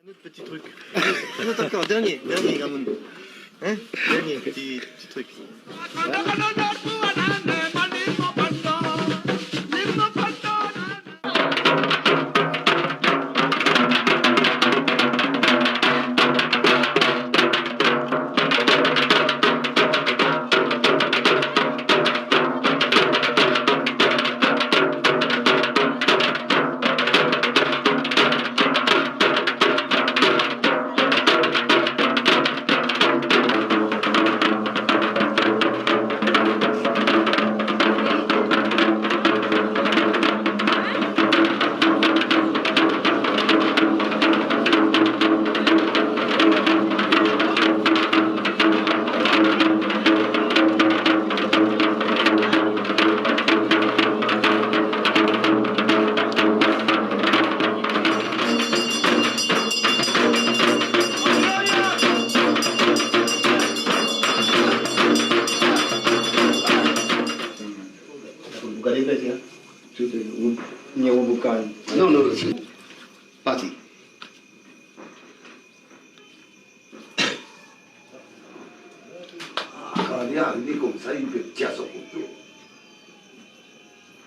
Un autre petit truc. Un autre encore, dernier, Ramon. Hein? Dernier petit truc. Non, non, parti. Quand il est arrivé comme ça, il peut tirer son couteau.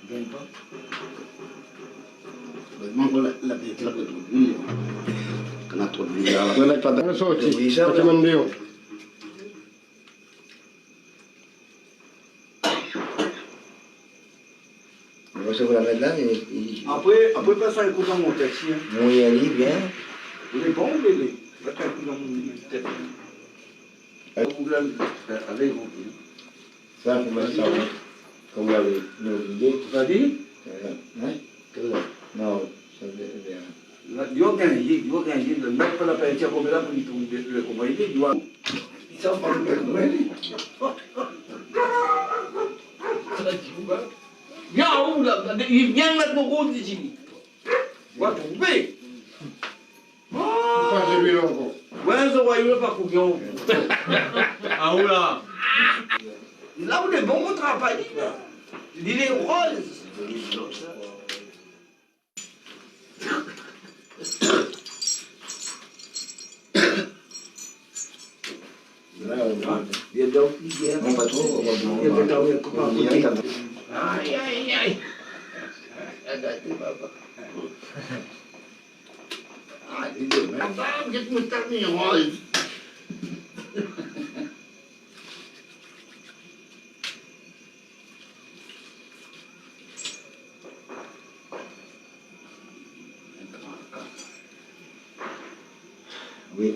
Bien pas. Manco la pietra per lui. Che ha trovato. Non hai fatto la soci, facciamo un dio. Você vai lá e Après passer un coup dans mon taxi. muy ali bien. Il est bon, il est. Va faire un coup dans mon taxi. Avec vous. Ça come stava? Come avevi? Vas-y. No, bien. Io gagné, le mec peut la faire tirer comme là pour lui trouver le combat. Il doit. Il s'en parle de comment il est. Viens, où là? Il vient mettre mon rôle d'ici. Va trouver. Faz lui logo. Ouais, ça va, il va pas couper. Ah oula! Là où les bons travaillent, il est rose. Il y a d'autres qui Non, pas trop. il y a d'autres qui Aïe, aïe, aïe. Get me turning rose. Oui.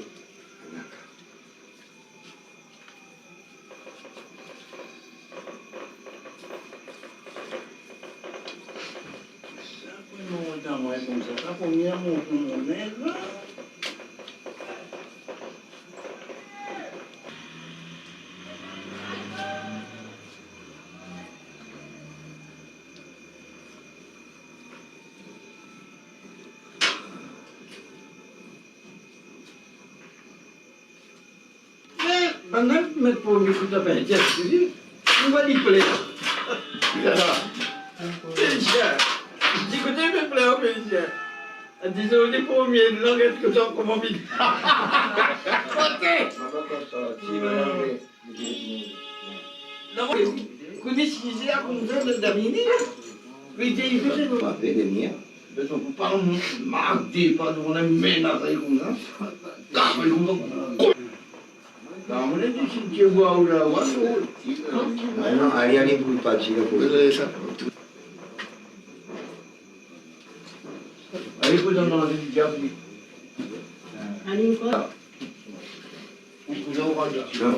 Maintenant, mais pour lui foutre la peine, on va lui plaire. Félicien. Écoutez, me plaît, Félicien. Désolé pour mieux, l'engagement que ça, comment vite. Ok. Non, écoutez, si c'est là qu'on veut le terminer, mais j'ai eu que Pas fait des miens. mais on peut pas marquer, pas devant la ménage comme ça. Comme ça. Quand on est dit, si tu vois où là, Non, rien n'est plus facile pour allez, vous en avez du diable. Allez, quoi? Vous en aurez du diable.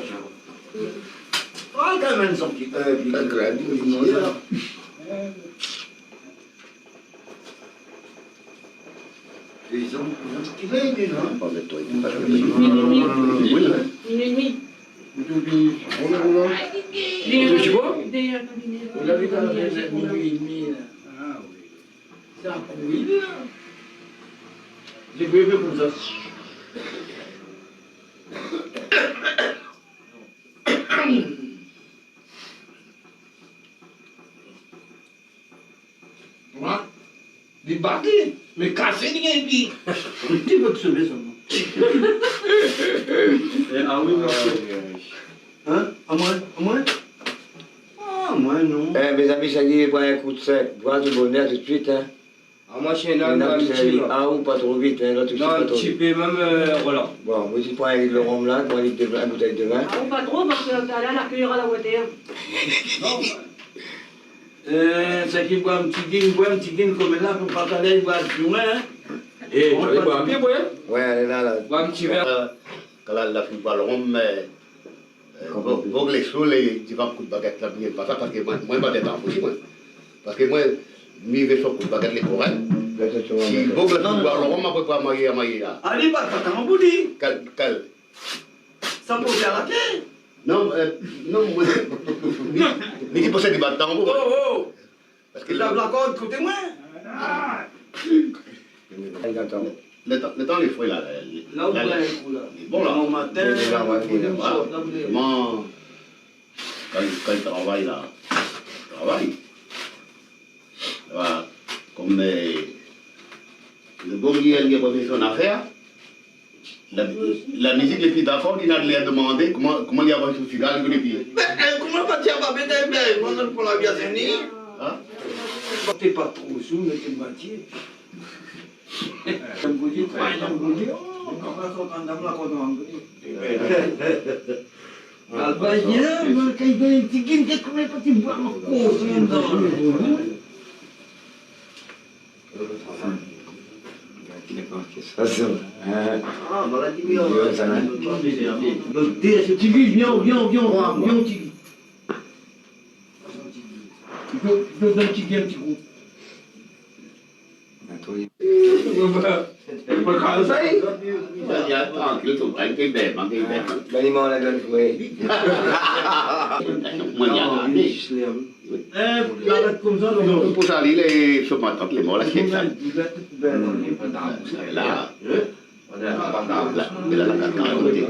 Ah, quand même, son petit. Ils ont petit peu, non? Pas de toi. Minuit et demi. Tu vois? Vous l'avez quand même minuit et demi. Ah oui. C'est un coup, là. J'ai vu comme ça. Moi, des bâtis, mais casser rien dit. Tu veux que ce soit seulement. Ah oui, non. Hein? À moi? Ah, moi non. Mes amis, ça dit, bois un coup de sec. Bois du bonheur tout de suite, hein. Ah, moi, je suis Un un petit peu. ou pas trop vite, hein. Là, tout de suite, Non, pas un trop petit vite. peu, même Roland. Bon, moi, je prends un litre de rhum là, moi, une bouteille de vin. Ah, ou pas trop, parce que t'as là l'accueillir à la voiture. Non, c'est qu'il boit un petit guin comme là, pour pas aller boire plus loin. Et tu vas boire un peu, ouais. Ouais, elle est là. Boire un petit verre. Quand la plus pas le rhum, mais. Pour les sous, les différents coups de baguette, là, bien pas ça, parce que moi, je ne vais pas aussi, moi. Parce que moi, je vais sur coup de baguette, les courants. Si vous voulez le rhum, je ne peux pas mailler là. Allez, bah, t'as un boudi. Quel? Ça peut faire la tête. Non, moi. Mais qui possède du bâton, vous. Oh, Parce que La corde, côté-moi. le temps, les fruits là. Là où il y a un coup, là. Bon, là. Au matin, là, ouais, Comment. Quand il travaille là, il travaille. Voilà. Comme le bon gars, il a pas fait son affaire. La musique, les filles d'accord, il a demandé comment il y a reçu ce cigare, les pieds. Mais comment pas dire, bah, mais on donne pour la vie à Zéni. Hein? T'es pas trop sous, mais t'es moitié. J'aime vous dire, j'aime vous dire, oh, quand on s'entend dans la côte, on va dire. Albanien, quand il donne une petite guine, t'es comme un petit bois en cause, Ah, voilà, dis-moi. Donc, c'est Tigui, viens, Tigui. Il faut donner un petit coup. Il y a tranquille, tout le temps, L'aliment, la gueule, oui. Moi, il y a Comme ça, pour ça, il est sur ma tante, les mots, là, c'est ça. Là, il a la carte à côté.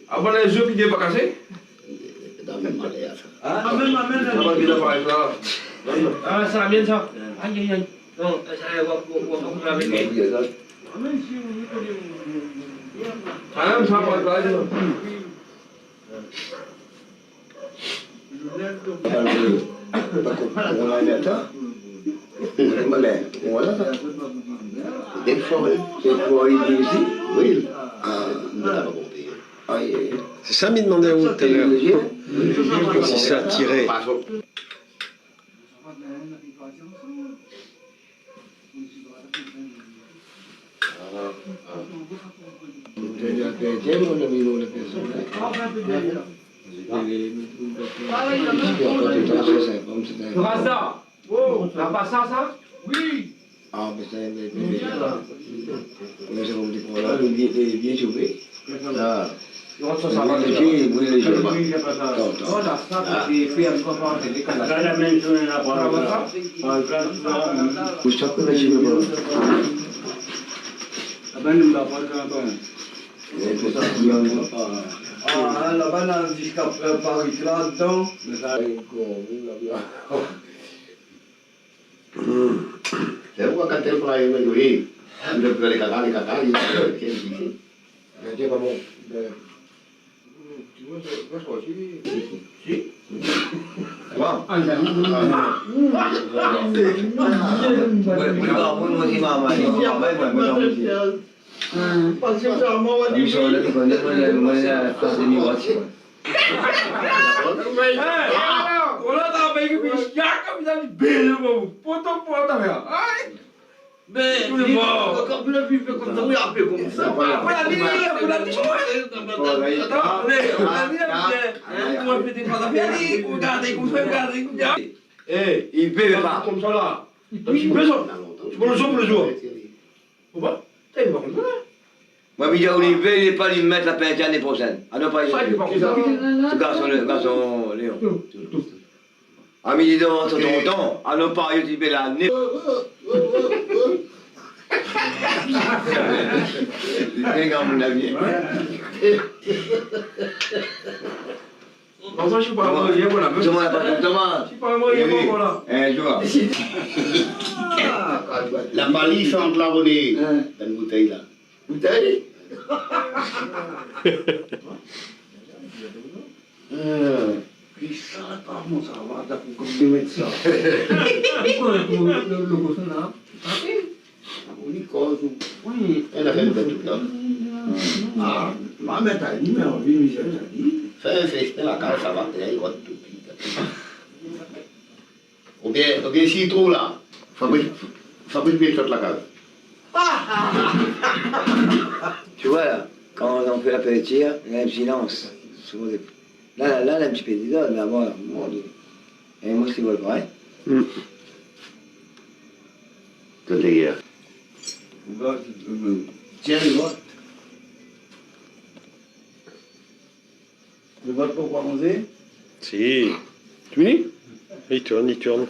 Apa les œufs qui n'est pas cassé? Amen. Ah, ça vient ça. Aïe, aïe. Non, ça va vous laver. Ah, ça va pas. Des fois, oui. C'est ça, m'y demandait où tout à l'heure. Si ça tirait. Rasta. Oh, t'as pas ça? Oui. Ah, mais c'est les vieux chauffés. Ah. Non, ça va. Les vieux, oui, les jeunes. Voilà, ça, c'est fait encore par des canards. Vous savez que je ne veux pas. Ah, la banane jusqu'à Paris, là-dedans. C'est pourquoi quand elle prend une oui, il peut aller caca, il C'est pas bon. Parce que vraiment, on va dire. Voilà, t'as payé que je y a comme ça, belle, poto, aïe. Mais, quand vous l'avez fait comme ça, oui, un peu comme ça. Eh, il paye pas comme ça là. Tu peux ça. Tu peux le jour pour le jour. Ou pas? T'as une bonne. Moi, je dis à Olivier, il n'est pas lui mettre la peine l'année prochaine. Ah non, pas Ça, il est pas comme ça. le garçon Léon. À midi devant ton tonton, à nos parents, tu peux la nez. C'est bien, mon avis. Bon, ça, je suis pas à manger, voilà. Tout le monde n'a pas de tomate. Je suis pas à manger, voilà. Je vois. La palisse entre la monnaie, dans une bouteille là. Bouteille? Puis ça, apparemment, ça va, t'as pour comme mettre ça. Le gosse là. On y cause. Oui. Elle a fait le tout là. Ah, ma mère t'a dit, mais on vit, Michel t'a dit. Fais un festin la carte, ça va, il va tout. Ou bien s'il trouve là, Fabrice vient de la case. Tu vois, là, quand on fait l'apéritif, il y a un silence. Là, il y a un petit peu d'idole, mais moi, et moi, c'est pas pareil. Tout est hier. Tiens, le vote. Le vote pour quoi manger? Si. Tu finis? Il tourne, il tourne.